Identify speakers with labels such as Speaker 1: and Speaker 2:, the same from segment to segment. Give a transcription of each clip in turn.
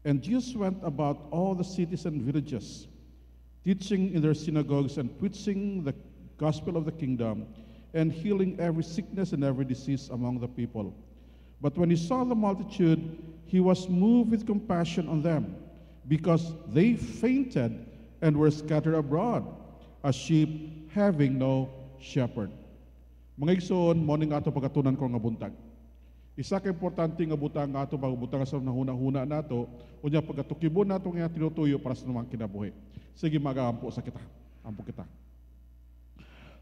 Speaker 1: And Jesus went about all the cities and villages, teaching in their synagogues and preaching the gospel of the kingdom, and healing every sickness and every disease among the people. But when he saw the multitude, he was moved with compassion on them, because they fainted and were scattered abroad, as sheep having no shepherd. Mga igsoon, mo ning ato pagatunan ko nga buntag. Isa ka importante nga butang nga ato pagbutang sa nahuna-huna nato, unya pagatukibon nato nga tinutuyo para sa namang kinabuhi. Sige, mag-aampo sa kita. Ampo kita.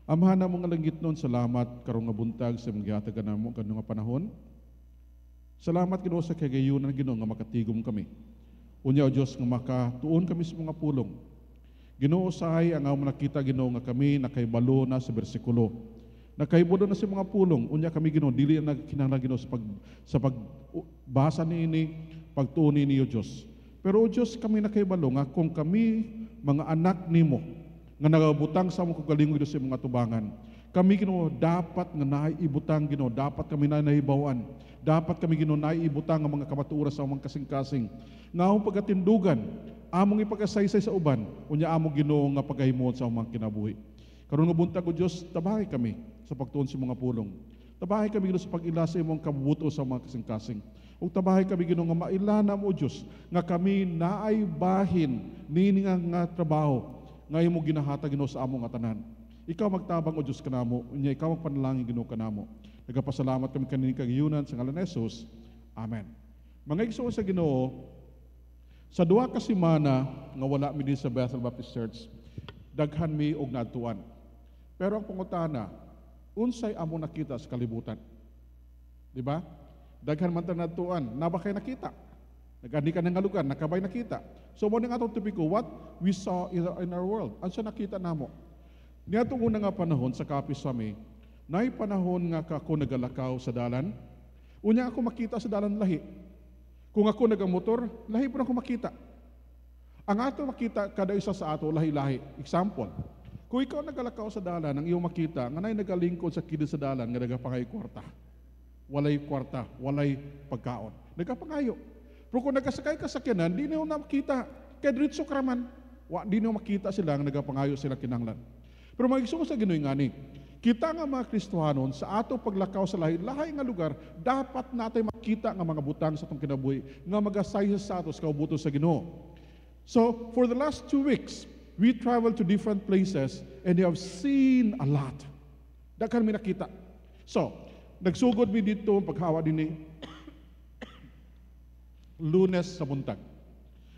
Speaker 1: Amahan na mga langit noon, salamat karong nga buntag sa mga gihatag namo kanung nga panahon. Salamat Ginoo sa kagayunan Ginoo nga makatigom kami. Unya o Dios nga makatuon kami sa mga pulong. Ginoo usahay ang among nakita Ginoo nga kami nakaibalo na sa bersikulo. Nakaibudo na sa mga pulong, unya kami Ginoo dili na kinahanglan Ginoo sa pagbasa niini, pagtuon niini o Dios. Pero o Dios, kami nakaibalo nga kung kami mga anak nimo nga nagabutang sa among kagalingon sa mga tubangan, kami Ginoo dapat nga naiibutang Ginoo, dapat kami nahibawan, dapat kami Ginoo naiibutang ang mga kamatuoran sa among kasing-kasing. Nga among pagatindugan, among ipagasaysay sa uban, unya among Ginoo nga pagahimon sa among kinabuhi. Karon nga buntag o Dios, tabahay kami sa pagtuon sa mga pulong. Tabahay kami Ginoo sa pag-ila sa imong kabubuto sa mga kasing-kasing. Ug tabahay kami Ginoo nga mailana mo Dios nga kami naay bahin nini nga trabaho nga imong ginahatag Ginoo sa among tanan. Ikaw magtabang o Dios kanamo, unya ikaw magpanalangin Ginoo kanamo. Nagapasalamat kami kanini kagayunan sa ngalan ni Jesus. Amen. Mga igsoon sa Ginoo, sa duha ka semana nga wala mi din sa Bethel Baptist Church, daghan mi og naadtuan. Pero ang pangutana, unsay amo nakita sa kalibutan? Di ba? Daghan man ta naadtuan, naba kay nakita. Nagandi ka nga lugar, nakabay nakita. So mo ning atong topiko, what we saw in our world. Ansa nakita namo? Niadtong una nga panahon sa Kapisami, nay panahon nga ako nagalakaw sa dalan. Unya ako makita sa dalan lahi. Kung ako nagamotor, lahi po ako makita. Ang ato makita kada isa sa ato lahi-lahi. Example, kung ikaw nagalakaw sa dalan, ang iyong makita, nga nay nagalingkod sa kilid sa dalan, nga nagapangay kwarta. Walay kwarta, walay pagkaon. Nagapangayo. Pero kung nagasakay ka sa sakyanan, di niyo na makita. Kaya diretso kraman, di niyo makita sila, nga nagapangayo sila kinanglan. Pero mag-igsoon sa Ginoo ngani, kita nga mga Kristohanon, sa ato paglakaw sa lahi nga lugar, dapat natin makita nga mga butang sa itong kinabuhi, nga magasayos sa ato sa kaubuto sa Ginoo. So, for the last 2 weeks, we traveled to different places and you have seen a lot. Daghan mi nakita. So, nagsugod mi dito paghawa din Lunes sa buntag.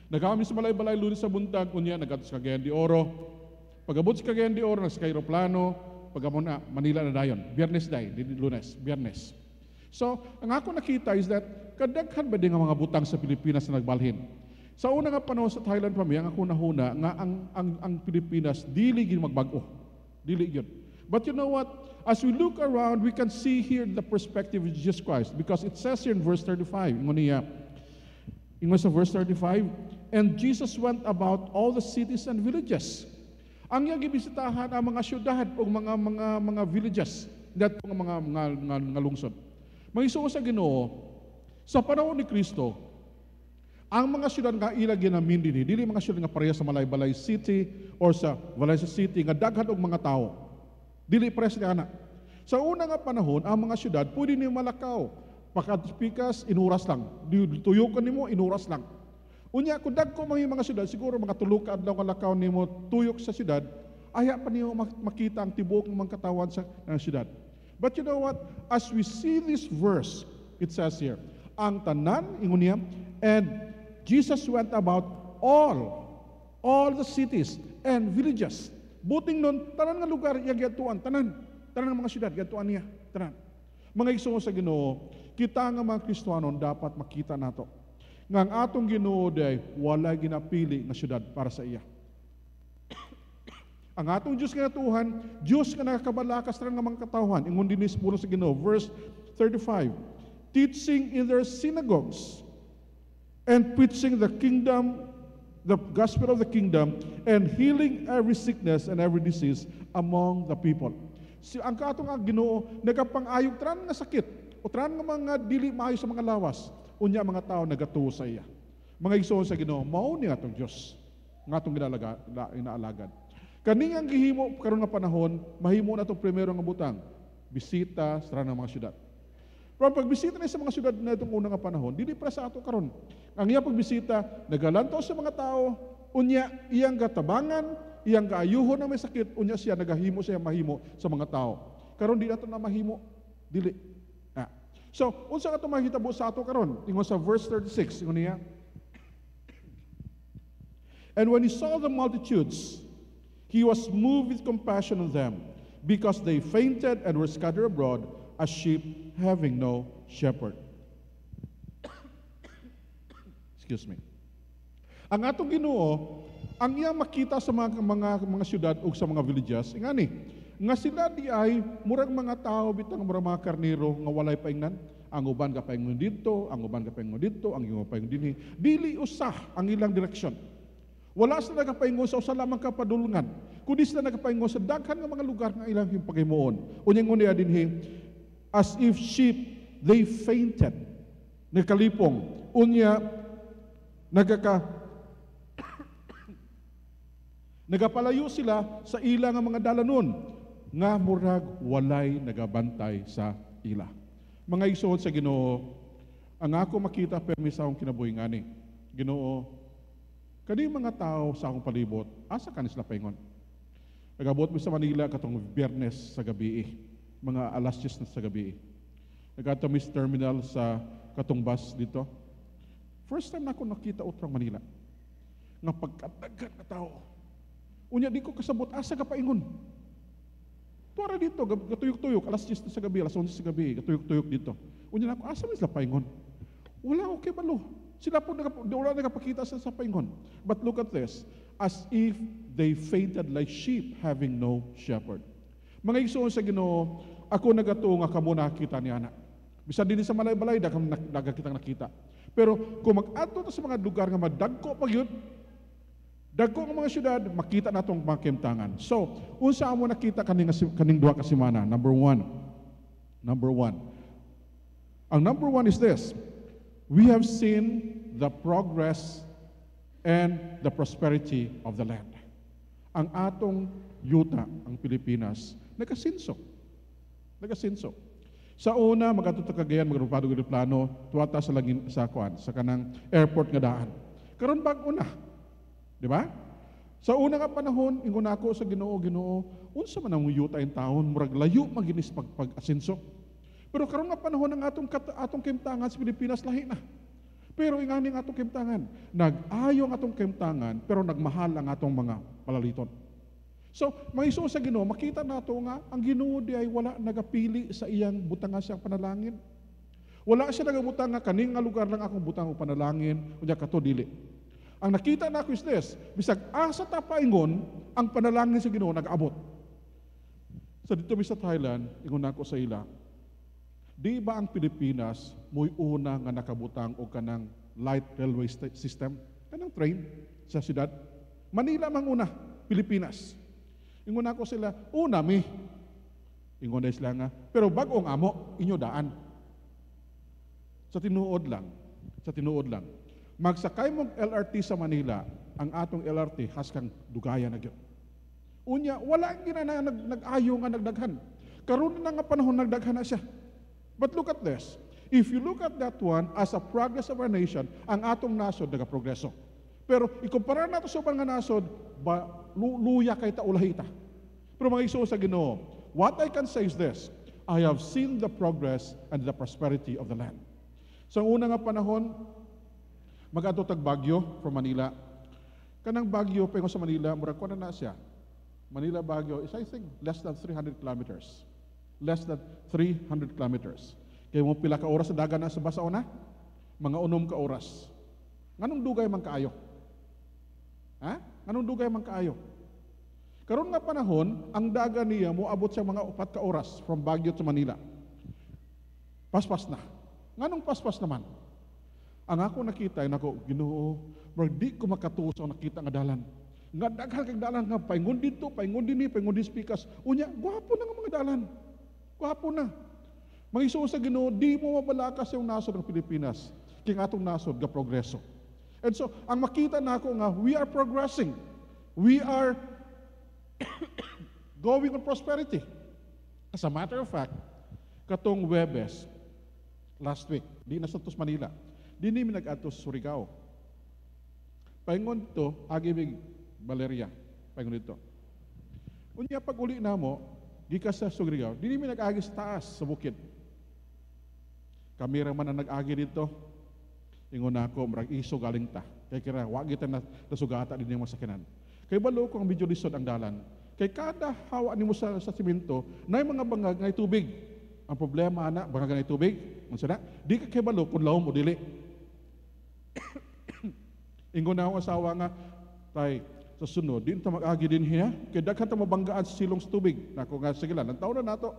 Speaker 1: Nagawa mi sa balay-balay Lunes sa buntag, kunya nagadto sa Cagayan de Oro. Pagabot sa Cagayan de Oro, nasa aeroplano, pagamo na Manila na dayon. Biyernes day, Lunes, Biyernes. So, ang ako nakita is that kadaghan ba din nga mga butang sa Pilipinas na nagbalhin. Sa una nga panahon sa Thailand pa mi, ang ako nahuna nga ang Pilipinas dili gid magbago. Dili gyud. But you know what? As we look around, we can see here the perspective of Jesus Christ, because it says here in verse 35, ingon sa verse 35, and Jesus went about all the cities and villages. Ang iya gibisitahan ang mga syudad o mga villages, that mga lungsod. Magisuo sa Ginoo, sa panahon ni Kristo, ang mga syudad nga ila ginamin dinhi, dili mga syudad nga pareha sa Balay City or sa Valencia City nga daghan og mga tao. Dili pareha sila ana. Sa una nga panahon, ang mga syudad pwede ni malakaw. Pagkapikas, inuras lang. Tuyukan nimo, inuras lang. Unya kung dagko mga syudad, siguro mga tulo ka adlaw nga lakaw nimo tuyok sa syudad, aya pa niyo makita ang tibuok ng mga katawan sa syudad. But you know what? As we see this verse, it says here, ang tanan ingon niya, and Jesus went about all the cities and villages. Buting nun, tanan nga lugar, yung gatuan, tanan ng mga syudad, gatuan niya, tanan. Mga igsoon sa Ginoo, kita nga mga Kristohanon dapat makita nato. Nga ang atong Ginoo day, wala ginapili nga syudad para sa iya. Ang atong Diyos nga natuhan, Diyos nga nakakabalakas nga mga katawhan. Ingon din puno sa Ginoo, verse 35, teaching in their synagogues, and preaching the kingdom, the gospel of the kingdom, and healing every sickness and every disease among the people. Ang katong Ginoo nagapangayog tanan nga sakit o tanan nga mga dili maayo sa mga lawas, unya mga tao nagatuo sa iya. Mga igsoon sa Ginoo, mao ni atong Dios nga atong inaalagad. Kani ang gihimo karon nga panahon, mahimo na itong primero nga butang, bisita sa tanang mga syudad. Pero ang pagbisita na sa mga syudad na itong unang nga panahon, dili para sa ato karon. Ang iyang pagbisita, nagalantaw sa mga tao, unya iyang gatabangan, iyang gaayuhon na may sakit, unya siya nagahimo siya mahimo sa mga tao. Karon di nato na mahimo, dili. So, unsa ka ito mahitabo sa ato karon? Ingon sa verse 36, ingon niya, and when he saw the multitudes, he was moved with compassion on them, because they fainted and were scattered abroad as sheep having no shepherd. Excuse me. Ang atong Ginoo, ang iya makita sa mga syudad o sa mga villages, ingani, nga sila di ay murag mga tao bitang murag mga karnero nga walay paingnan. Ang uban ka paingon dito, ang uban ka paingon dito, ang inyong paingon dinhi. Dili usah ang ilang direksyon. Wala sila nagapaingon sa usa lamang kapadulungan, kundi sila nagapaingon sa daghan nga mga lugar nga ilang paghimuon. Unyang unya dinhi, as if sheep they fainted. Nagkalipong. Unya nagapalayo sila sa ila nga mga dalanon nga murag walay nagabantay sa ila. Mga igsoon sa Ginoo, ang ako makita permi sa akong kinabuhi ngani. Ginoo, kani mga tao sa akong palibot, asa ka sila paingon? Nagabot mi sa Manila katong Biyernes sa gabi, mga alas 10 na sa gabi. Nagata mi sa terminal sa katong bus dito. First time na ako nakita utrang Manila. Nga pagkadaghan ka tao. Unya di ko kasabot, asa ka paingon? Tuwara dito, gatuyok-tuyok, alas 10 na sa gabi, alas 11 sa gabi, gatuyok-tuyok dito. Unya na ako, asa mo sila paingon? Wala, okay balo. Sila po wala nagapakita sa paingon. But look at this, as if they fainted like sheep having no shepherd. Mga igsoon sa Ginoo, ako nagato nga kamo nakita ni ana. Bisan din sa malay-balay, daga kitang nakita. Pero kung mag-adto sa mga lugar nga madagko pag yun, dagko nga mga syudad, makita natong mga kemtangan. So, unsa mo nakita kaning duha ka semana? Number one. Ang number one is this. We have seen the progress and the prosperity of the land. Ang atong yuta, ang Pilipinas, nagasinso. Sa una, magadto ta Cagayan, magrupado gid plano, tuwata sa langin sa kanang airport nga daan. Karon bag-o na. Di ba? Sa una nga panahon, ingon ako sa Ginoo, unsa man ang yuta in taon, murag layo maginis pag-asenso. Pero karon nga panahon ng atong kemtangan sa Pilipinas lahi na. Pero ingani ang atong kemtangan, nag-ayo ang atong kemtangan, pero nagmahal ang atong mga palaliton. So, mga iso sa Ginoo, makita nato nga ang Ginoo di ay wala nagapili sa iyang butanga siyang panalangin. Wala siya nagabutang nga kaning nga lugar lang akong butang o panalangin, unya kato dili. Ang nakita na ko is this, bisag asa ta paingon, ang panalangin sa Ginoo nag-abot. Sa dito sa Thailand, ingon ako sa ila, di ba ang Pilipinas mo'y una nga nakabutang o kanang light railway system, kanang train sa siyudad? Manila mang una, Pilipinas. Ingon ako sila, una mi. Ingon na sila nga, pero bagong amo, inyo daan. Sa tinuod lang, magsakay mong LRT sa Manila, ang atong LRT has kang dugaya na gyud. Unya, wala gina na nag-ayo nga nagdaghan. Karon na nga panahon nagdaghan na siya. But look at this. If you look at that one as a progress of our nation, ang atong nasod nagaprogreso. Pero ikumpara nato sa mga nasod, luya kay ta ulahita. Pero mga iso sa Ginoo, what I can say is this, I have seen the progress and the prosperity of the land. Sa una nga panahon, mag-adto tag Baguio from Manila. Kanang Baguio pengo sa Manila, murag ko na siya. Manila Baguio is I think less than 300 kilometers. Less than 300 kilometers. Kaya mo pila ka oras sa dagan na sa basa una? Mga 6 ka oras. Nganong dugay man kaayo? Ha? Nganong dugay man kaayo? Karon nga panahon, ang dagan niya mo abot siya mga 4 ka oras from Baguio to Manila. Paspas na. Nganong paspas naman? Ang ako nakita, Ginoo, di ko makatuos ang nakita nga dalan. Nga daghan kag dalan nga paingon dito, paingon dinhi, paingon di speakers. Unya, gwapo na nga mga dalan. Gwapo na. Mga iso sa Ginoo, di mo mabalakas yung nasod ng Pilipinas. King atong nasod ga progreso. And so, ang makita nako nga, we are progressing. We are going on prosperity. As a matter of fact, katong Webes, last week, di na sa Tos Manila, di nimi nag-atos Surigao. Paingon to, agibig Valeria, paingon dito. Unya pag uli na mo, gikas sa Surigao, di nimi nag-agi sa taas, sa bukid. Kamera man ang nag-agi dito, ingon ako, marag iso galing ta. Kaya kira, wag kita na nasugata din yung masakinan. Kay balo ko ang video lisod ang dalan. Kay kada hawa ni mo sa simento, na yung mga bangag na tubig. Ang problema na, bangag na tubig, di ka kay balo kung laom o dili. Ingon na akong asawa nga, tay, sa sunod, din ta mag-agi din hiya, kaya daghan ta mabanggaan sa silong sa tubig. Nako nga, sige lang, taon na nato.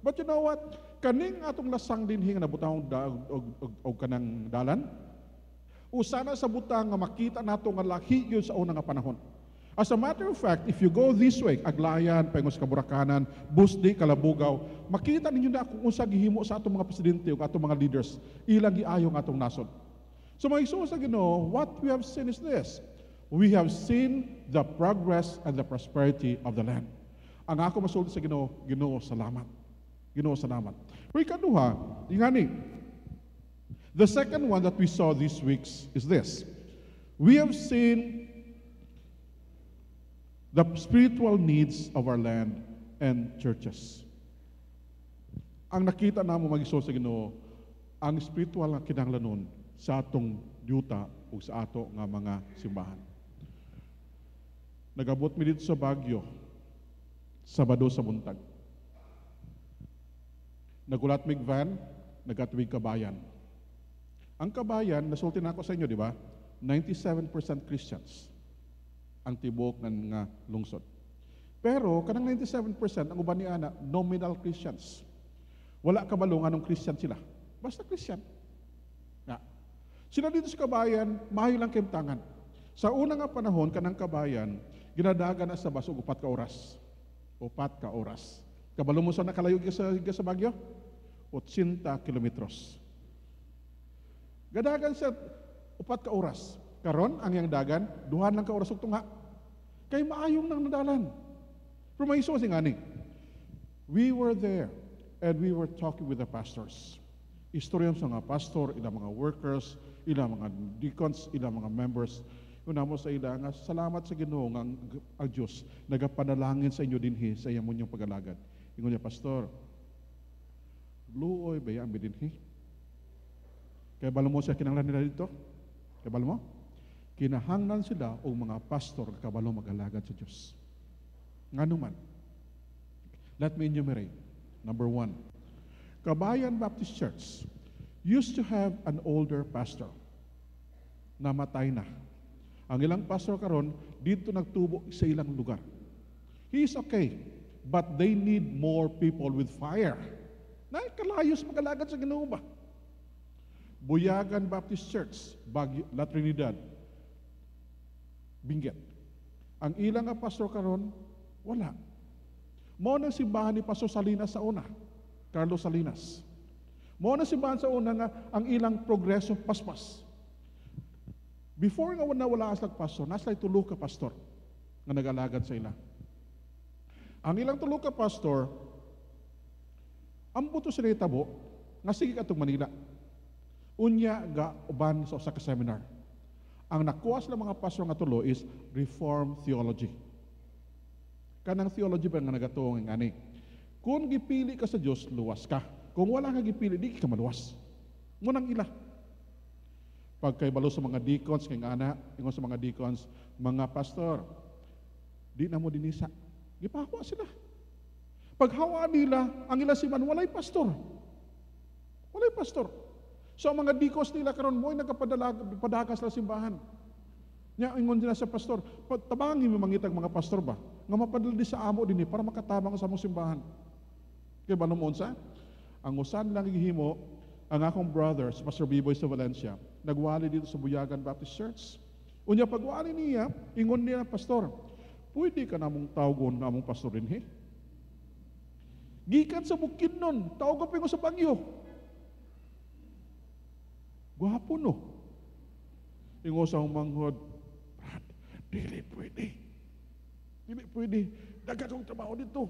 Speaker 1: But you know what? Kaning atong lasang din hiya na butang og kanang dalan, usana sa butang nga makita nato nga lahi yun sa unang nga panahon. As a matter of fact, if you go this way, Aglayan, Pangos Kaburakanan, Busdi, Kalabugaw, makita ninyo na kung unsa gihimo sa atong mga presidente o atong mga leaders, ilang giayong atong nasod. So mga Igsoon sa Ginoo, what we have seen is this. We have seen the progress and the prosperity of the land. Ang ako masulti sa Ginoo, Ginoo salamat. Ginoo salamat. Pero ikaduha, ingani, the second one that we saw these weeks is this. We have seen the spiritual needs of our land and churches. Ang nakita namo mga Igsoon sa Ginoo, ang spiritual nga kinahanglanon sa atong yuta o sa ato nga mga simbahan. Nagabot mi dito sa Baguio, Sabado sa buntag. Nagulat mig van, nagatwig kabayan. Ang kabayan, nasulti na ako sa inyo, di ba? 97% Christians ang tibok ng nga lungsod. Pero, kanang 97%, ang uban ni ana, nominal Christians. Wala kabalo nga nung Christian sila. Basta Christian. Na. Sila dito sa kabayan, mahayo lang kimtangan. Sa unang nga panahon, kanang kabayan, ginadagan na sa baso, 4 ka oras. 4 ka oras. Kabalo mo sa nakalayo sa Baguio? 80 kilometros. Gadagan sa 4 ka oras. Karon ang yang dagan, 2 lang ka oras ug tunga. Kay maayong nang nadalan. Pero may iso singani. We were there and we were talking with the pastors. Istorya sa mga pastor, ilang mga workers, ilang mga deacons, ilang mga members. Una mo sa ila nga, salamat sa Ginoo nga ang Diyos nagapanalangin sa inyo dinhi sa iyang munyong pag-alagad. Ingon niya, Pastor, luoy ba yan bidinhi? Kaya balo mo siya kinahanglan nila dito? Kaya balo mo? Kinahanglan sila o mga pastor kabalo mag-alagad sa Diyos. Nga naman, let me enumerate. Number 1, Kabayan Baptist Church used to have an older pastor. Namatay na. Ang ilang pastor karon dito nagtubo sa ilang lugar. He is okay, but they need more people with fire. Kalayos mag-alagad sa Ginoo ba? Buyagan Baptist Church, Baguio, La Trinidad, Benguet. Ang ilang nga pastor karon wala. Mo na simbahan ni Pastor Salinas sa una, Carlos Salinas. Mo na simbahan sa una nga ang ilang progreso paspas. Before nga wala aslang pastor, nasa tulo ka pastor nga nag-alagad sa ila. Ang ilang tulo ka pastor, ambo to sila itabo, nga sige katong Manila. Unya ga uban sa usa ka seminar. Ang nakuha sila mga pastor nga tulo is Reformed Theology. Kanang theology ba nga nagatuong nga ani? Kung gipili ka sa Dios, luwas ka. Kung wala ka gipili, di ka maluwas. Munang ila. Pagkaibalo sa mga deacons, kay ana, ingon sa mga deacons, mga pastor, di na mo dinisa. Gipahawa sila. Paghawa nila, ang ila siman, walay pastor. Walay pastor. So ang mga deacons nila karon mo ay nagkapadagas sa simbahan. Nya ingon nila sa pastor, tabangi mo mangitag mga pastor ba? Nga mapadala di sa amo dinhi para makatabang sa among simbahan. Kay ba mo unsa? Ang usan lang gihimo ang akong brother, si Pastor Biboy sa Valencia, nagwali dito sa Buyagan Baptist Church. Unya pagwali niya, ingon niya, Pastor, pwede ka namong tawgon na among pastor dinhi? Gikan sa Bukidnon, tawag ko sa Baguio. Gwapo no. Ingo sa humanghod, Brad, dili pwede. Dili pwede. Daga kong trabaho dito.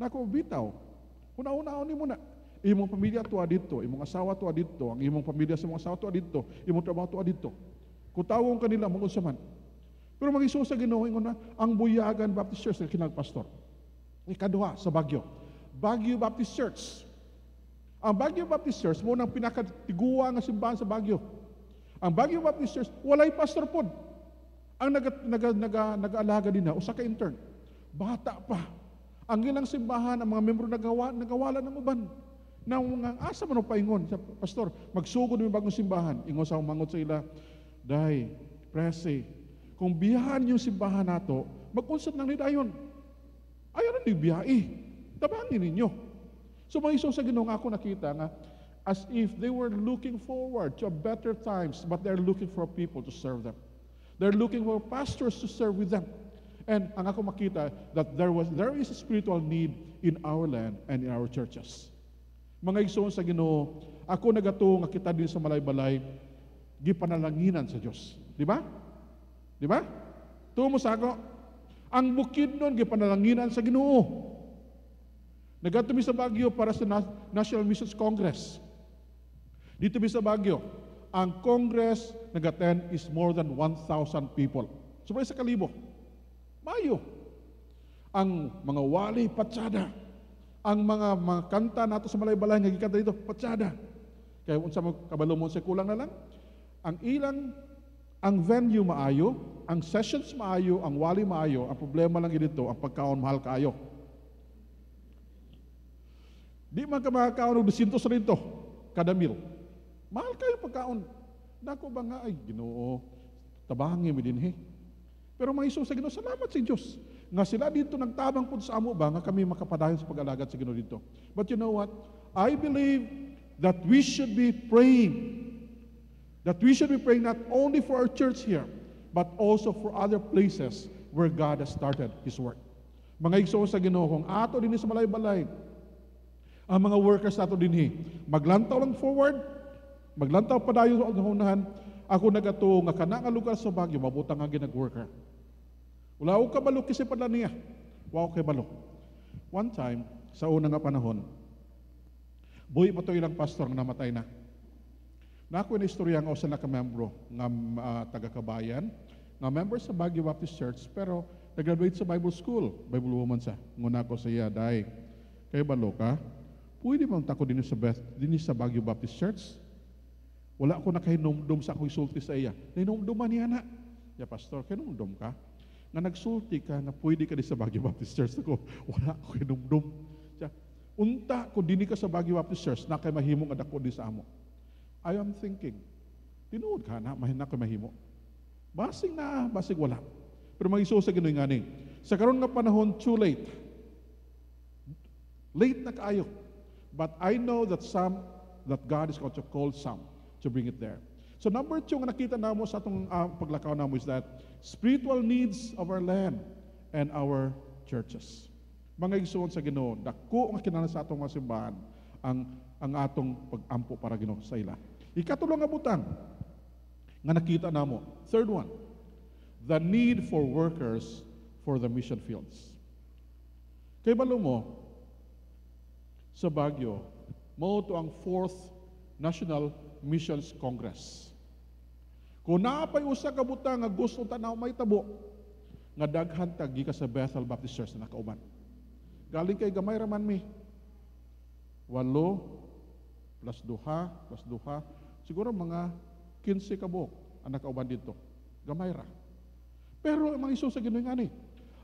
Speaker 1: Nako bitaw. Una-unaon ni mo na. Imong pamilya tuwa dito, imong asawa tuwa dito, ang imong pamilya sa mga asawa tuwa dito, imong trabaho tuwa dito. Kutawong kanila mong unsaman. Pero mag-iso sa Ginoo ingon na ang Buyagan Baptist Church na kinagpastor. Ikaduha sa Baguio. Baguio Baptist Church. Ang Baguio Baptist Church mo nang pinakatiguwa nga simbahan sa Baguio. Ang Baguio Baptist Church walay pastor pod. Ang nag-aalaga din na usa ka intern. Bata pa. Ang ilang simbahan, ang mga membro nagawala ng uban. Na mga asa man paingon sa pastor, magsugod ng bagong simbahan. Ingon sa umangot sa ila, Day, prese, kung biyahan yung simbahan nato, mag-consult lang ni dayon. Ayaw na biyahe. Tabangin ninyo. So mga iso sa Ginoo ako nakita nga, as if they were looking forward to a better times, but they're looking for people to serve them. They're looking for pastors to serve with them. And ang ako makita that there is a spiritual need in our land and in our churches. Mga igsoon sa Ginoo, ako nagato nga kita din sa balay-balay, gipanalanginan sa Dios. Di ba? Di ba? Tumo sa ako, ang bukid nun gipanalanginan sa Ginoo. Nagato mi sa Baguio para sa National Missions Congress. Dito mi sa Baguio, ang Congress nag-attend is more than 1,000 people. Subay sa kalibo. Mayo. Ang mga wali, patsada. Ang mga kanta nato sa balay-balay nga gikanta dito, patsada. Kaya unsa mo kabalo mo sa kulang na lang. Ang venue maayo, ang sessions maayo, ang wali maayo, ang problema lang dito, ang pagkaon mahal kaayo. Di man ka makakaon og 200 rito kada meal. Mahal kayo pagkaon. Nako ba nga ay Ginoo, tabangin mi dinhi. Pero mga iso sa Ginoo, salamat sa Dios. Nga sila dito nagtabang pud sa amo ba nga kami makapadayon sa pag-alagad sa Ginoo dito. But you know what? I believe that we should be praying. That we should be praying not only for our church here, but also for other places where God has started His work. Mga iso sa Ginoo, kung ato dinhi sa balay-balay, ang mga workers nato dinhi, maglantaw lang forward, maglantaw pa dayon sa unahan. Ako nagato nga kana nga lugar sa Baguio mabutang nga ginag-worker. Wala ko kabalo kasi padla niya. Wa ko kabalo. One time sa una nga panahon, buhi pa to ilang pastor nga namatay na. Nako na istorya nga usa na ka membro nga taga-Kabayan, nga member sa Baguio Baptist Church pero nag-graduate sa Bible School, Bible woman sa. Nguna ko sa iya, day. Kay balo ka? Pwede man tako din sa Baguio Baptist Church. Wala ako nakahinumdum sa akong isulti sa iya. Hinumduman niya na. Ya pastor, hinumdum ka? Nga nagsulti ka na pwede ka din sa Baguio Baptist Church. Ako, wala ako hinumdum. Unta, kung dini ka sa Baguio Baptist Church, na kay mahimong adako di sa amo. I am thinking, tinuod ka na, mahina ko mahimo. Basig na, basig wala. Pero mag-iso sa Ginoo nga ni. Sa karon nga panahon, too late. Late na kaayo. But I know that God is going to call some to bring it there. So number 2 nga nakita namo sa atong paglakaw namo is that spiritual needs of our land and our churches. Mga igsoon sa Ginoo, dako nga kinahanglan sa atong mga simbahan ang atong pag-ampo para Ginoo sa ila. Ikatulo nga butang nga nakita namo. Third one, the need for workers for the mission fields. Kay balo mo sa Baguio, mao to ang 4th National Missions Congress. Kung naapay usa ka butang nga gusto tanaw may tabo, nga daghan tagi ka sa Bethel Baptist Church na nakauban. Galing kay gamay raman mi. 8 plus 2, siguro mga 15 ka buok ang nakauban dito. Gamay ra. Pero mga iso sa Ginoo nga ni,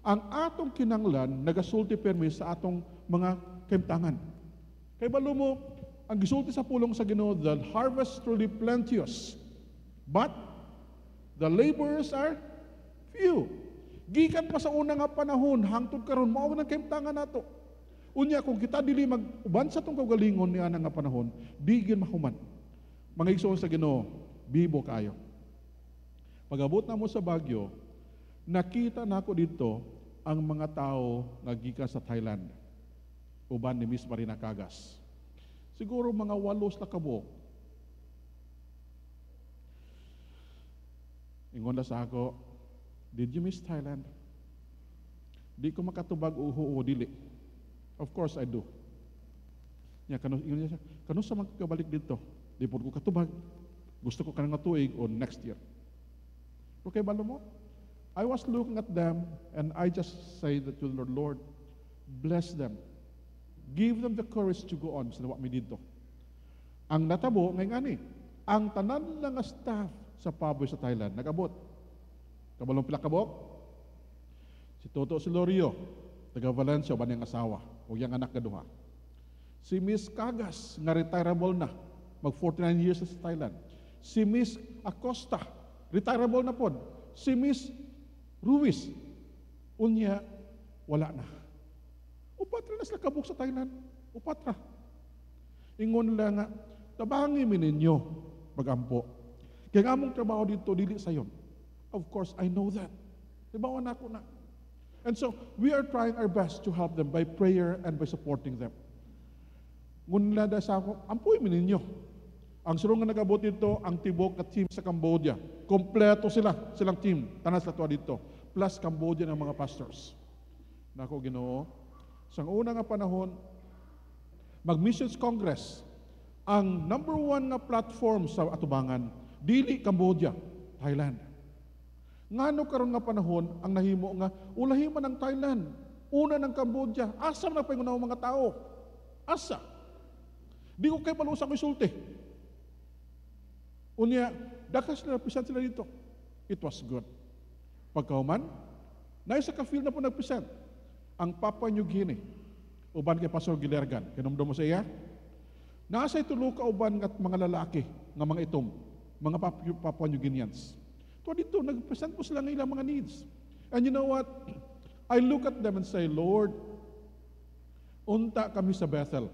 Speaker 1: ang atong kinanglan nagasulti permi sa atong mga kaimtangan. Kay balo mo, ang gisulti sa pulong sa Ginoo, the harvest truly plenteous, but the laborers are few. Gikan pa sa una nga panahon, hangtod karon mao nang kaimtangan nato. Unya kung kita dili mag-uban sa tong kaugalingon niya nga panahon, di gyud mahuman. Mga igsoon sa Ginoo, bibo kayo. Pag-abot na mo sa Baguio, nakita nako dito ang mga tao nga gikan sa Thailand. Uban ni Miss Marina Cagas. Siguro mga 8 na kabuok. Ingon na sa ako, did you miss Thailand? Di ko makatubag uho o dili. Of course I do. Ingon niya siya, kano sa magkabalik dito? Di po ko katubag. Gusto ko kanang tuig o next year. Okay, balo mo? I was looking at them and I just say that to the Lord, bless them. Give them the courage to go on. Sinawa mi dito. Ang natabo, ngayon ani, ang tanan lang nga staff sa Paboy sa Thailand, nag-abot. Kabalong pila kabok? Si Toto Silorio, taga Valencia, ba niyang asawa, o yung anak na duha. Si Miss Cagas, nga retirable na, mag 49 years sa Thailand. Si Miss Acosta, retirable na po. Si Miss Ruiz, unya, wala na. Upatra na sila kabuk sa Thailand. Upatra. Ingon lang nga, tabangi mi ninyo magampo. Kaya nga among trabaho dito, dili sayon. Of course, I know that. Dibawa na ako na. And so, we are trying our best to help them by prayer and by supporting them. Ngunla da sa ako, ampuy mi ninyo. Ang surong nga nag-abot dito, ang tibok na team sa Cambodia. Kompleto silang team. Tanas na tuwa dito. Plus Cambodia ng mga pastors. Nako, Ginoo, sa una nga panahon, mag-Missions Congress, ang number 1 nga platform sa atubangan, dili Cambodia, Thailand. Ngano karon nga panahon, ang nahimo nga, ulahiman ng Thailand, una ng Cambodia, asa na paingunaw mga tao? Asa? Di ko kayo palusa ko isulti. Unya, dakas na present sila dito. It was good. Pagkauman, naisa ka-feel na po nag-present. Ang Papua New Guinea, uban kay Pastor Gilergan, kinumdum mo sa iya, nasa itulo ka uban nga mga lalaki, nga mga itom, mga Papua New Guineans. So dito, nag-present po sila ng ilang mga needs. And you know what? I look at them and say, Lord, unta kami sa Bethel.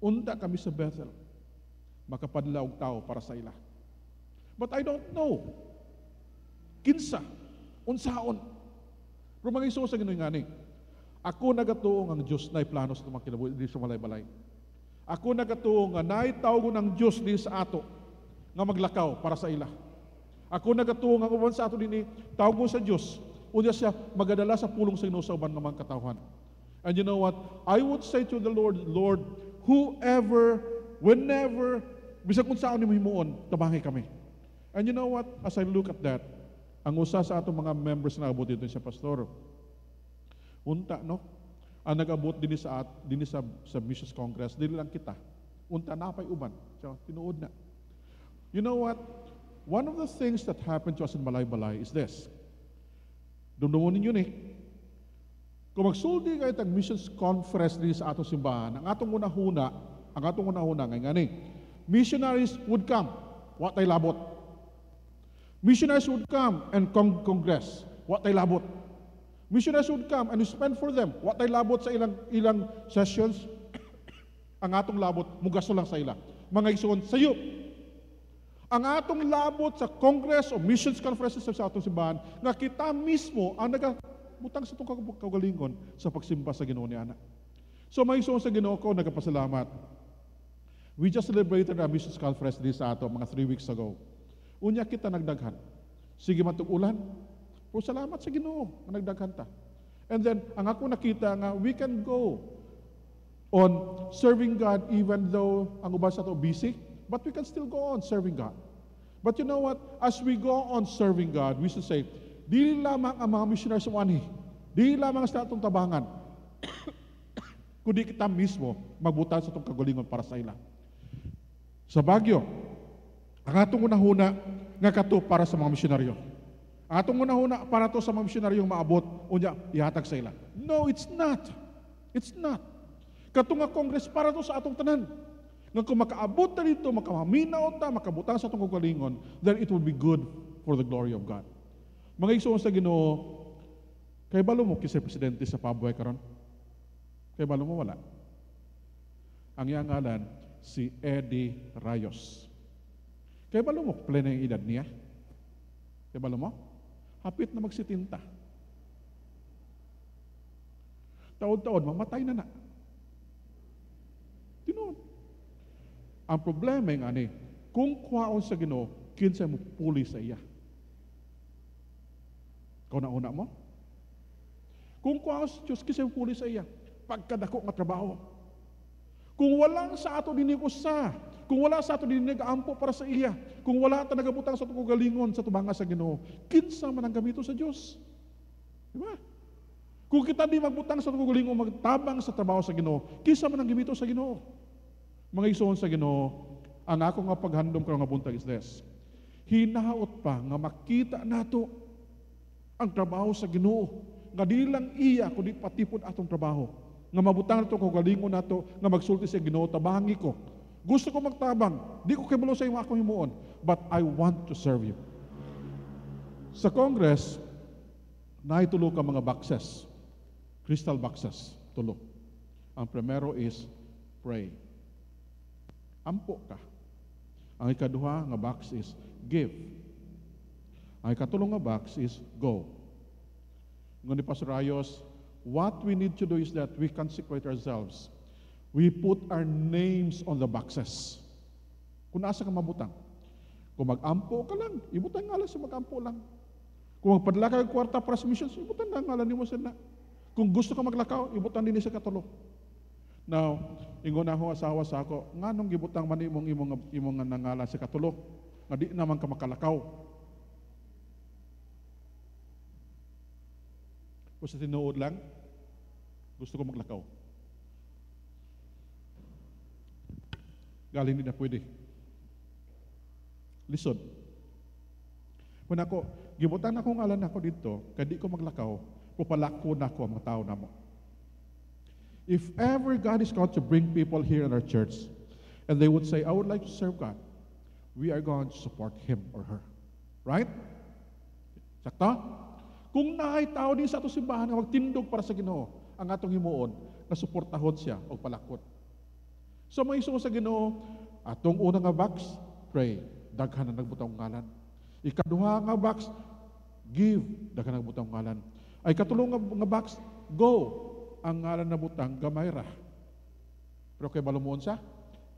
Speaker 1: Unta kami sa Bethel. Makapadla og tao para sa ila. But I don't know. Kinsa, unsaon. Pero mga iso sa Ginoo ngani. Ako nagatuo ang Dios nay plano sa tumang kinabuhi di sa balay-balay. Ako nagatuo nga nay tawgo ng Dios di sa ato nga maglakaw para sa ila. Ako nagatuo nga uban sa ato dinhi tawgo sa Dios unya siya magadala sa pulong sa Ginoo sa uban nga mga katawhan. And you know what? I would say to the Lord, Lord, whoever, whenever, bisag kung saan ni himuon, tabangi kami. And you know what? As I look at that, ang usa sa atong mga members na abot dito sa pastor, unta, no? Ang nag-abot din sa Missions Congress, dili lang kita. Unta na pa'y uban. So, tinuod na. You know what? One of the things that happened to us in Balay-Balay is this. Dumdumon ninyo ni, kung magsulti kayo tag Missions Conference din sa atong simbahan, ang atong unahuna, ngay ngani, missionaries would come, what ay labot. Missionaries would come and congress, what ay labot. Missionaries would come and spend for them, what ay labot sa ilang sessions, ang atong labot, mugaso lang sa ila. Mga igsoon, sayo. Ang atong labot sa Congress o Missions Conferences sa atong simbahan, nga kita mismo ang nagbutang sa itong kagalingon sa pagsimba sa Ginoo ni Ana. So mga igsoon sa Ginoo ko, nagpasalamat. We just celebrated our Missions Conference din sa ato mga 3 weeks ago. Unya kita nagdaghan. Sige man ulan. Pero salamat sa Ginoo nga nagdaghan ta. And then ang ako nakita nga we can go on serving God even though ang uban sa to busy, but we can still go on serving God. But you know what? As we go on serving God, we should say, dili lamang ang mga missionaries sa ani, dili lamang sa atong tabangan, kundi kita mismo magbutan sa itong kagalingon para sa ila. Sa Baguio, ang atong unahuna nga kato para sa mga misyonaryo. Ang atong unahuna para to sa mga misyonaryong maabot, unya, ihatag sa ila. No, it's not. It's not. Kato nga Congress para to sa atong tanan. Nga kung makaabot na dito, makamaminaw ta, makabutang sa itong kagalingon, then it will be good for the glory of God. Mga igsoon sa Ginoo, kay balo mo kisay presidente sa Pabuhay karon? Kay balo mo wala. Ang iyang ngalan, si Eddie Rayos. Kaya balo mo, plena yung edad niya? Kaya balo mo? Hapit na magsitinta. Taon-taon, mamatay na. Tinoon. Ang problema yung kung kwaon sa Ginoo, kinsa mo puli sa iya. Kauna-una mo? Kung kuha sa Diyos, kisay puli sa iya, pagkadako nga trabaho. Kung wala sa ato dinig usa, kung wala sa ato dinig ampo para sa iya, kung wala ta nagabutang sa tuko galingon sa tubanga sa Ginoo, kinsa man ang gamito sa Dios? Di ba? Kung kita di magbutang sa tuko galingon, magtabang sa trabaho sa Ginoo, kinsa man ang gamito sa Ginoo? Mga igsoon sa Ginoo, ang ako nga paghandom ko nga buntag is this. Hinaot pa nga makita nato ang trabaho sa Ginoo, nga di lang iya kundi patipon atong trabaho. Nga mabutang nato ko galingon nato nga magsulti sa Ginoo, tabangi ko. Gusto ko magtabang, di ko kibalo sa imo akong himuon, but I want to serve you. Sa Congress, naitulo ka mga boxes, crystal boxes, tulo. Ang primero is pray. Ampo ka. Ang ikaduha nga box is give. Ang ikatulong nga box is go. Ngunit ni Pastor Ayos, what we need to do is that we consecrate ourselves. We put our names on the boxes. Kung asa ka mabutang. Kung mag-ampo ka lang, ibutang nga lang sa mag-ampo lang. Kung magpadala ka ng kwarta para sa missions, ibutang nga lang ni mo sana. Kung gusto ka maglakaw, ibutang din sa katulo. Now, ingon na ako asawa sa ako, nga nung gibutang man imong nangalan sa katulo, nga di naman ka makalakaw. Kung sa tinuod lang, gusto ko maglakaw. Galing din na pwede. Lisod. Kung ako, gibutan na akong ngalan ako dito, kadi ko maglakaw, pupalako na ako ang mga tao na mo. If ever God is going to bring people here in our church, and they would say, I would like to serve God, we are going to support him or her. Right? Sakto? Kung naay tao din sa ato simbahan nga magtindog para sa Ginoo, ang atong himuon, na suportahon siya o palakot. So may iso sa Ginoo, atong unang nga box, pray, daghan na nagbutang ngalan. Ikaduha nga box, give, daghan na nagbutang ngalan. Ay katulong nga box, go, ang ngalan na butang gamay ra. Pero kay balumuon sa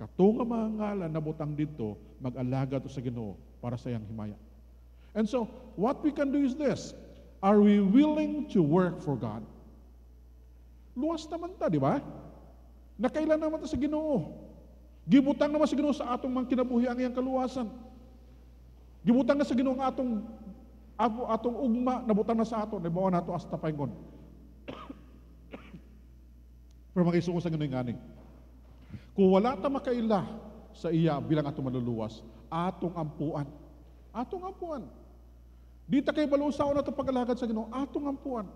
Speaker 1: katong nga mga ngalan na butang dito, mag-alaga to sa Ginoo para sa iyang himaya. And so, what we can do is this. Are we willing to work for God? Luwas naman ta, di ba? Nakailan naman ta sa Ginoo. Gibutang naman sa Ginoo sa atong mga kinabuhi ang iyang kaluwasan. Gibutang na sa Ginoo ang atong ugma, nabutang na sa ato, nabawa na ito hasta paingon. Pero makisuko sa Ginoo nganing. Kung wala ta makaila sa iya bilang atong maluluwas, atong ampuan. Atong ampuan. Di ta kay balusaw na ito pag-alagad sa Ginoo, atong ampuan.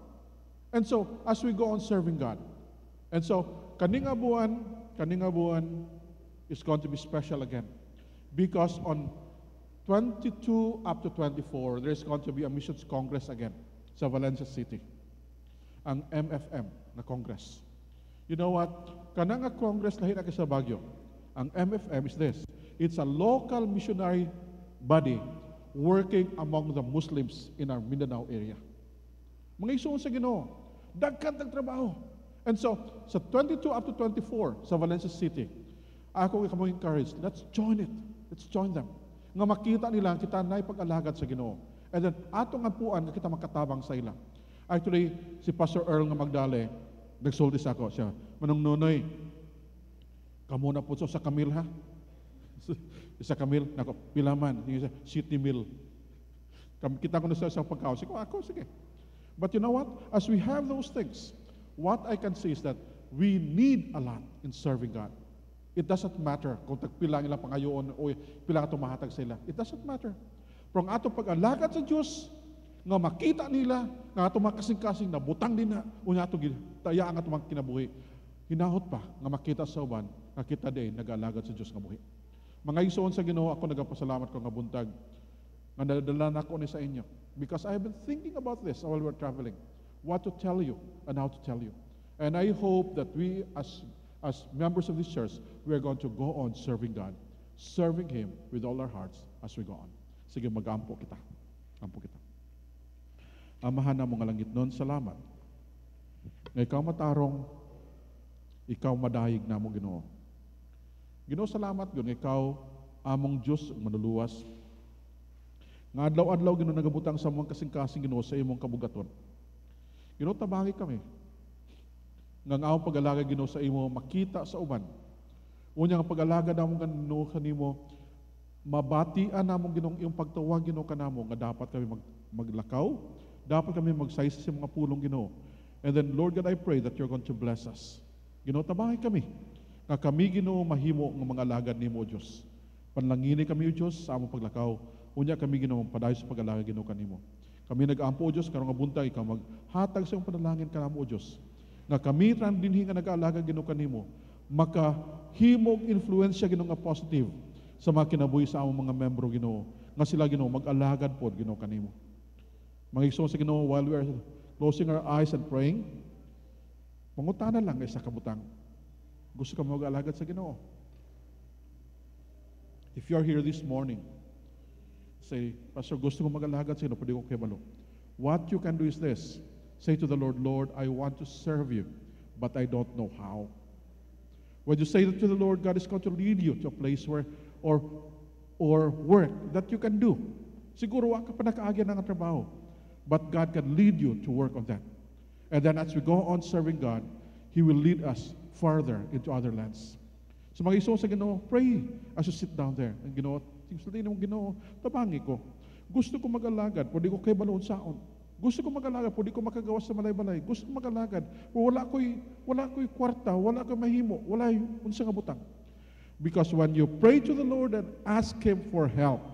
Speaker 1: And so, as we go on serving God, and so, kaninga buwan is going to be special again. Because on 22 up to 24, there's going to be a missions congress again sa Valencia City. Ang MFM na congress. You know what? Kanang nga congress lahi na sa Baguio. Ang MFM is this. It's a local missionary body working among the Muslims in our Mindanao area. Mga isuon sa Ginoo, dagkan tag trabaho. And so, sa 22 up to 24 sa Valencia City, ako ikamo encourage, let's join it. Let's join them. Nga makita nila kita na ipag-alagad sa Ginoo. And then, atong ampuan nga kita makatabang sa ila. Actually, si Pastor Earl nga Magdale, nagsulti sa ako siya, Manong Nonoy, kamo na po sa Camille ha? Sa Camille, nako, pilaman, yung city mill. Kita ko na sa pagkaon. Sige, ako, sige. But you know what? As we have those things, what I can say is that we need a lot in serving God. It doesn't matter kung tagpila nila pangayoon o pila ka tumahatag sa ila. It doesn't matter. Pero ang atong pag-alagad sa Diyos, nga makita nila, nga atong makasing-kasing na butang din na, o nga atong taya ang atong kinabuhi, hinahot pa nga makita sa uban, nga kita din nag-alagad sa Diyos nga buhi. Mga isoon sa Ginoo, ako nagapasalamat ko nga buntag, nga nadala na ako ni sa inyo. Because I have been thinking about this while we're traveling. What to tell you and how to tell you. And I hope that we as members of this church, we are going to go on serving God, serving Him with all our hearts as we go on. Sige, mag-ampo kita. Ampo kita. Amahan na mga langit nun, salamat. Nga ikaw matarong, ikaw madayig na mo Ginoo. Ginoo, salamat yun, ikaw among Diyos manuluwas. Nga adlaw-adlaw Ginoo nagabutang sa mga kasing-kasing Ginoo sa imong kabugaton. Ginoo tabangi kami. Nga ang pag-alaga Ginoo sa imo makita sa uban. Unya nga pag-alaga namon Ginoo kanimo mabatian namon Ginoo iyong pagtuwag Ginoo kanamo nga dapat kami maglakaw, dapat kami magsaysa sa mga pulong Ginoo. And then Lord God, I pray that you're going to bless us. Ginoo tabangi kami. Nga kami Ginoo mahimo nga mga alagad nimo Dios. Panlangini kami o Diyos sa among paglakaw. Unya kami Ginoo padayon sa pag-alaga Ginoo kanimo. Kami nag-ampo o Diyos karong nga buntag ikaw maghatag sa imong panalangin kanamo o Diyos. Nga kami ran dinhi nga nag-aalaga Ginoo kanimo, makahimog influensya Ginoo nga positive sa mga kinabuhi sa among mga membro Ginoo. Nga sila Ginoo mag-alagad pod Ginoo kanimo. Mga igsoon sa Ginoo, while we are closing our eyes and praying, pangutana lang sa kabutang. Gusto ka mag-alagad sa Ginoo? If you are here this morning, say, Pastor, gusto ko mag-alagad sa Ginoo, pwede ko kebalo. What you can do is this. Say to the Lord, Lord, I want to serve you, but I don't know how. When you say that to the Lord, God is going to lead you to a place where, or work that you can do. Siguro wala ka pa nakaagyan ng trabaho, but God can lead you to work on that. And then as we go on serving God, He will lead us farther into other lands. So mga iso sa Ginoo, pray as you sit down there. And Ginoo, tingnan mo Ginoo, tabangi ko. Gusto ko mag-alagad, pwede ko kay balon saon. Gusto ko mag-alagad, pwede ko makagawas sa malay-balay. Gusto ko mag-alagad, wala ko'y kwarta, wala ko'y mahimo, wala unsa nga butang. Because when you pray to the Lord and ask Him for help,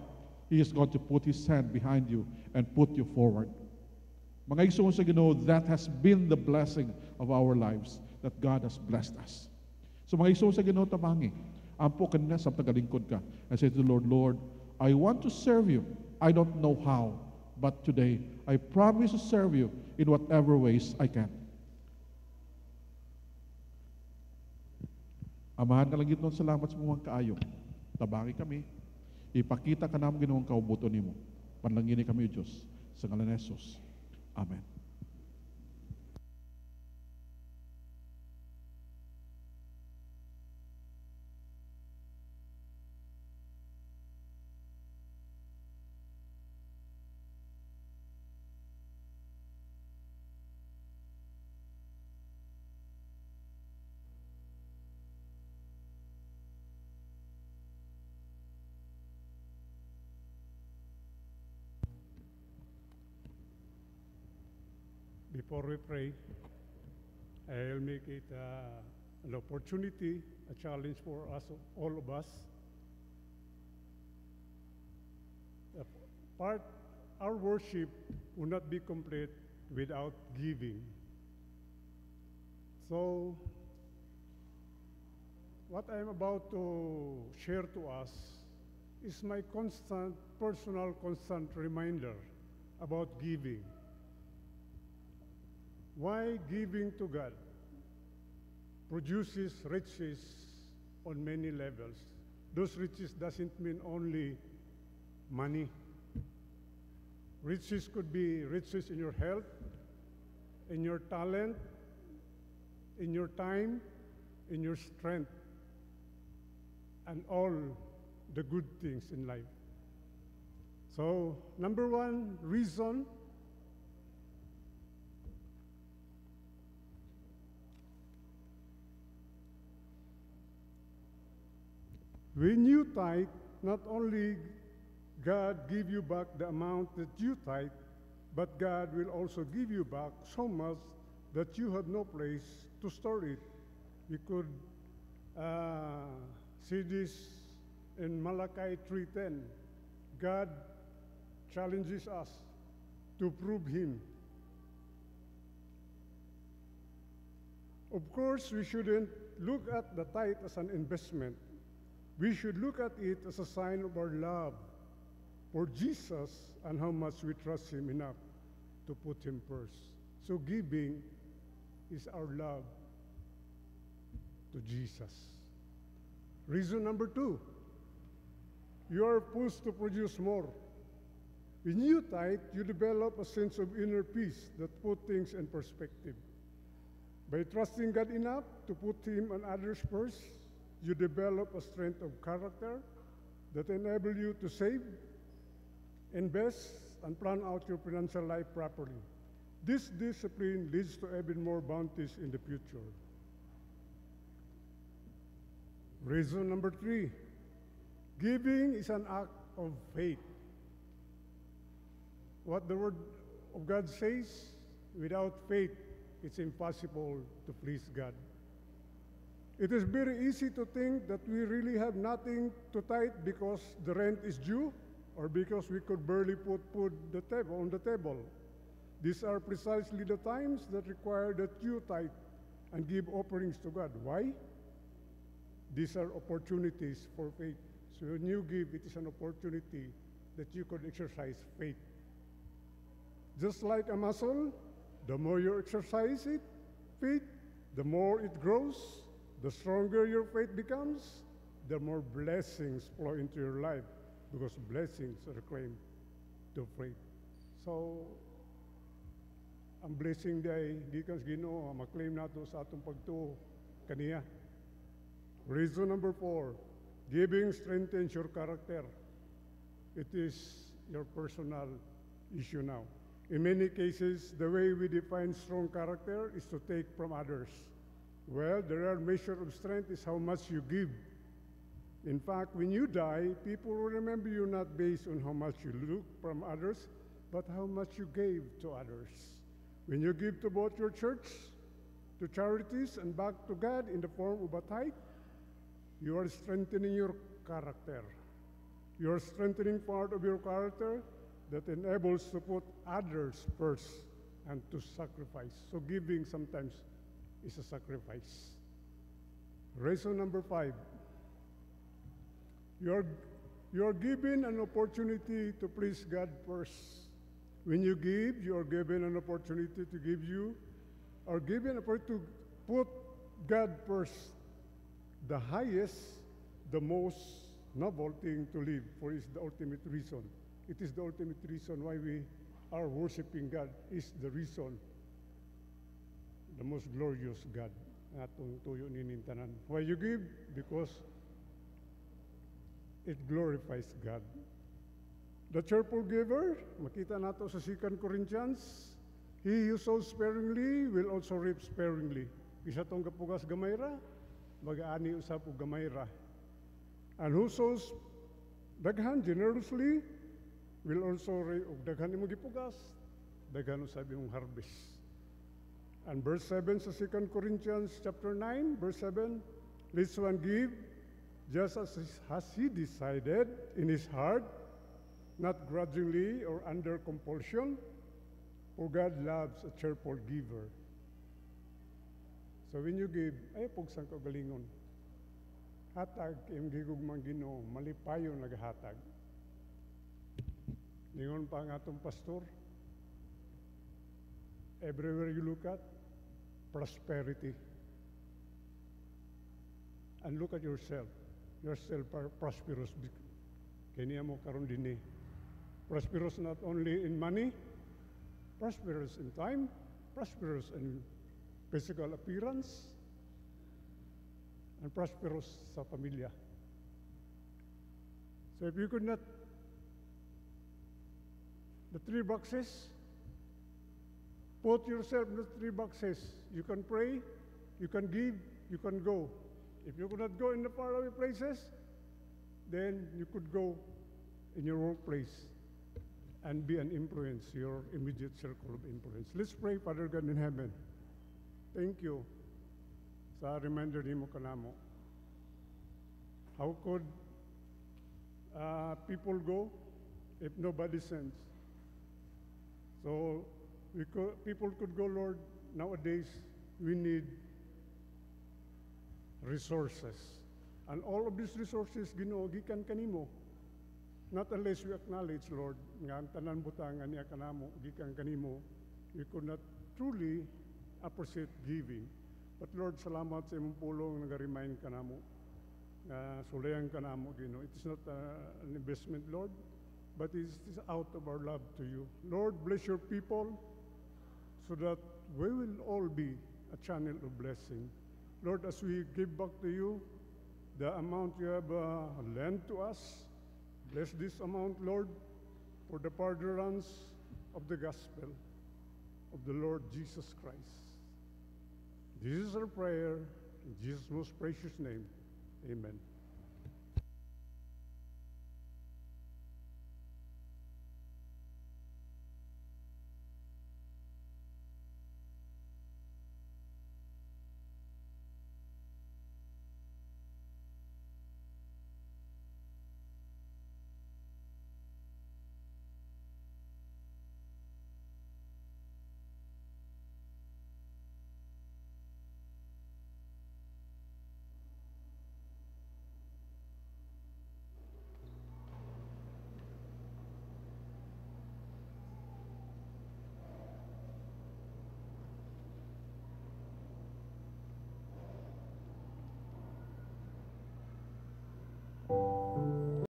Speaker 1: He is going to put His hand behind you and put you forward. Mga igsoon sa Ginoo, that has been the blessing of our lives, that God has blessed us. So mga igsoon sa Ginoo tabangi, ampo kanina sa tagalingkod ka, and say to the Lord, Lord, I want to serve you. I don't know how, but today I promise to serve you in whatever ways I can. Amahan ka lang gitnon, salamat sa mga kaayo. Tabangi kami. Ipakita ka namin Ginoong kaubuton nimo. Panlangini kami, Diyos, sa ngalan ni Jesus. Amen.
Speaker 2: Before we pray, I'll make it an opportunity, a challenge for us, all of us. Our worship will not be complete without giving. So, what I'm about to share to us is my constant, personal, constant reminder about giving. Why giving to God produces riches on many levels. Those riches doesn't mean only money. Riches could be riches in your health, in your talent, in your time, in your strength, and all the good things in life. So, number one reason when you tithe, not only God give you back the amount that you tithe, but God will also give you back so much that you have no place to store it. We could see this in Malachi 3:10. God challenges us to prove Him. Of course, we shouldn't look at the tithe as an investment. We should look at it as a sign of our love for Jesus and how much we trust Him enough to put Him first. So giving is our love to Jesus. Reason number two, you are pushed to produce more. When you tithe, you develop a sense of inner peace that puts things in perspective. By trusting God enough to put Him and others first, you develop a strength of character that enable you to save Invest and plan out your financial life properly. This discipline leads to even more bounties in the future. Reason number 3, giving is an act of faith. What the Word of God says, without faith, it's impossible to please God. It is very easy to think that we really have nothing to tithe because the rent is due or because we could barely put food on the table. These are precisely the times that require that you tithe and give offerings to God. Why? These are opportunities for faith. So when you give, it is an opportunity that you could exercise faith. Just like a muscle, the more you exercise it, faith, the more it grows, the stronger your faith becomes, the more blessings flow into your life because blessings are claimed to faith. So, ang blessing day, di kan Ginoo, maklaim nato sa atong pagtuo kaniya. Reason number 4, giving strengthens your character. It is your personal issue now. In many cases, the way we define strong character is to take from others. Well, the real measure of strength is how much you give. In fact, when you die, people will remember you not based on how much you took from others, but how much you gave to others. When you give to both your church, to charities, and back to God in the form of a tithe, you are strengthening your character. You are strengthening part of your character that enables to put others first and to sacrifice. So giving sometimes is a sacrifice. Reason number 5, you are given an opportunity to please God first. When you give, you are given an opportunity to give you, or given an opportunity to put God first, the highest, the most noble thing to live, for is the ultimate reason. It is the ultimate reason why we are worshiping God, is the reason, the most glorious God. Atong tuyo ninintanan. Why you give? Because it glorifies God. The cheerful giver, makita nato sa 2 Corinthians, he who sows sparingly will also reap sparingly. Isa tong kapugas gamayra, mag-aani usap og gamayra. And who sows daghan generously will also reap og daghan imong gipugas, daghan usab imong harvest. And verse 7 sa 2 Corinthians chapter 9, verse 7, let one give just as has he decided in his heart, not grudgingly or under compulsion, for God loves a cheerful giver. So when you give, ay pugsang kagalingon. Hatag, im gigugmang Ginoo, malipayon naghatag. Lingon pa ang atong pastor, everywhere you look at, prosperity. And look at yourself. You're still prosperous. Kaniya mo karon din eh. Prosperous not only in money, prosperous in time, prosperous in physical appearance, and prosperous sa pamilya. So if you could not, the 3 boxes, put yourself in the 3 boxes. You can pray, you can give, you can go. If you could not go in the faraway places, then you could go in your workplace and be an influence, your immediate circle of influence. Let's pray, Father God in heaven. Thank you sa reminder ni mo kanamo. How could people go if nobody sends? So people could go, Lord. Nowadays, we need resources. And all of these resources, Ginoo, gikan kanimo. Not unless we acknowledge, Lord, nga ang tanan butangan niya kanamo, gikan kanimo, we could not truly appreciate giving. But Lord, salamat sa imong pulong nag-remind kanamo. Sulayan kanamo, Ginoo. It is not an investment, Lord, but it is out of our love to you. Lord, bless your people so that we will all be a channel of blessing. Lord, as we give back to you the amount you have lent to us, bless this amount, Lord, for the furtherance of the gospel of the Lord Jesus Christ. This is our prayer in Jesus' most precious name. Amen.